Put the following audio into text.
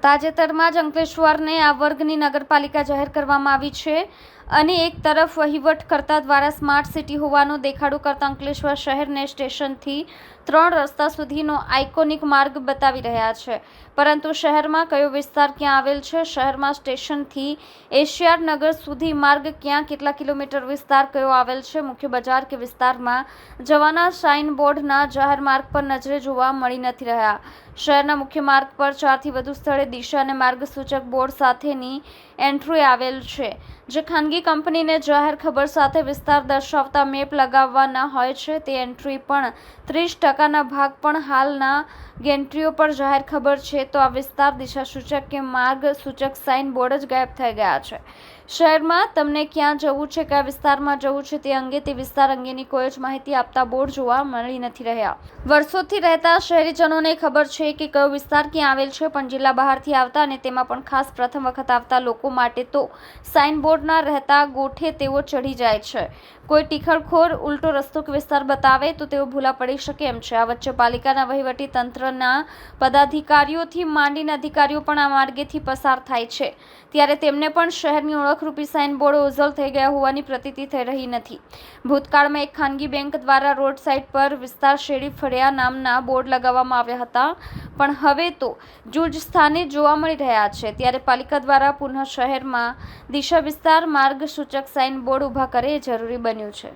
તાજેતરમાં જ અંકલેશ્વરને આ વર્ગની નગરપાલિકા જાહેર કરવામાં આવી છે અને એક તરફ વહીવટકર્તા દ્વારા સ્માર્ટ સિટી હોવાનો દેખાડો કરતા અંકલેશ્વર શહેરને સ્ટેશનથી 3 રસ્તા સુધીનો આઇકોનિક માર્ગ બતાવી રહ્યા છે, પરંતુ શહેરમાં કયો વિસ્તાર ક્યાં આવેલ છે, શહેરમાં સ્ટેશનથી એશિયાડનગર સુધી માર્ગ ક્યાં, કેટલા કિલોમીટર વિસ્તાર કયો આવેલ છે, મુખ્ય બજાર કે વિસ્તારમાં જવાના સાઇન બોર્ડના જાહેર માર્ગ પર નજરે જોવા મળી નથી રહ્યા. શહેરના મુખ્ય માર્ગ પર 4 થી વધુ સ્થળે દિશા અને માર્ગસૂચક બોર્ડ સાથેની એન્ટ્રી આવેલ છે, જે ખાનગી કંપનીને જાહેર ખબર સાથે વિસ્તાર દર્શાવતા મેપ લગાવવાના હોય છે. તે એન્ટ્રી પણ 30% ભાગ પણ હાલના ગેન્ટ્રીઓ પર જાહેર ખબર છે, તો આ વિસ્તાર દિશાસૂચક કે માર્ગસૂચક સાઇન બોર્ડ જ ગાયબ થઈ ગયા છે. શહેરમાં તમને ક્યાં જવું છે, કયા વિસ્તારમાં જવું છે તે અંગે, તે વિસ્તાર અંગેની કોઈ જ માહિતી આપતા બોર્ડ જોવા મળી નથી રહ્યા. વર્ષોથી રહેતા શહેરીજનોને ખબર છે કે કયો વિસ્તાર ક્યાં આવેલ છે, પણ જિલ્લા બહારથી આવતા અને તેમાં પણ ખાસ પ્રથમ વખત આવતા લોકો માટે તો સાઇન બોર્ડના રહેતા ગોઠે તેઓ ચઢી જાય છે. કોઈ ટીખળખોર ઉલટો રસ્તો કે વિસ્તાર બતાવે તો તેઓ ભૂલા પડી શકે એમ છે. આ વચ્ચે પાલિકાના વહીવટી તંત્રના પદાધિકારીઓથી માંડીને અધિકારીઓ પણ આ માર્ગેથી પસાર થાય છે, ત્યારે તેમને પણ શહેરની ઓળખરૂપી સાઇન બોર્ડો ઓઝલ થઈ ગયા હોવાની પ્રતીતિ થઈ રહી નથી. ભૂતકાળમાં એક ખાનગી બેંક દ્વારા રોડ સાઇડ પર વિસ્તાર શેરી ફળિયા નામના બોર્ડ લગાવવામાં આવ્યા હતા, પણ હવે તો જૂજ સ્થાને જોવા મળી રહ્યા છે. ત્યારે પાલિકા દ્વારા પુનઃ શહેરમાં દિશા વિસ્તાર માર્ગસૂચક સાઇન બોર્ડ ઊભા કરે એ જરૂરી બન્યું છે.